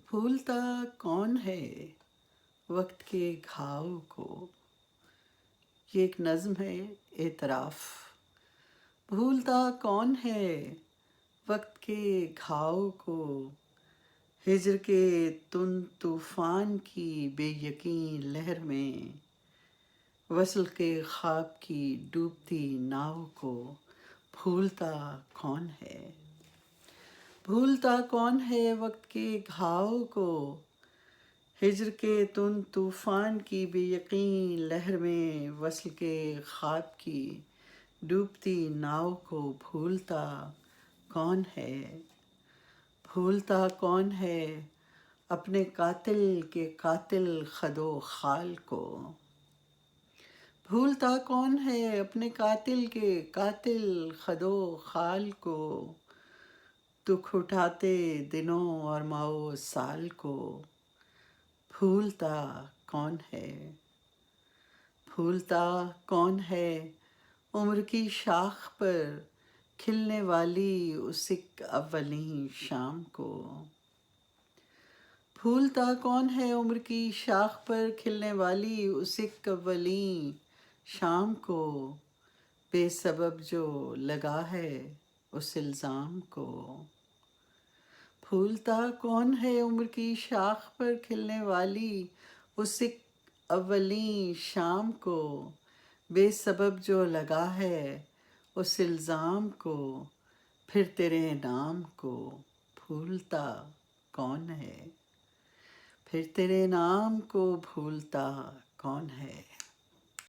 بھولتا کون ہے وقت کے گھاؤ کو. یہ ایک نظم ہے اعتراف. بھولتا کون ہے وقت کے گھاؤ کو، ہجر کے تند طوفان کی بے یقین لہر میں، وصل کے خواب کی ڈوبتی ناؤ کو. بھولتا کون ہے. بھولتا کون ہے وقت کے گھاؤ کو، ہجر کے تند طوفان کی بے یقین لہر میں، وصل کے خواب کی ڈوبتی ناؤ کو. بھولتا کون ہے. بھولتا کون ہے اپنے قاتل کے قاتل خد و خال کو. بھولتا کون ہے اپنے قاتل کے قاتل خد و خال کو، دکھ اٹھاتے دنوں اور ماؤ سال کو. بھولتا کون ہے. بھولتا کون ہے عمر کی شاخ پر کھلنے والی اس ایک اولیں شام کو. بھولتا کون ہے عمر کی شاخ پر کھلنے والی اس ایک اولیں شام کو، بے سبب جو لگا ہے اس الزام کو. بھولتا کون ہے عمر کی شاخ پر کھلنے والی اس ایک اولیں شام کو، بے سبب جو لگا ہے اس الزام کو. پھر تیرے نام کو بھولتا کون ہے. پھر تیرے نام کو بھولتا کون ہے.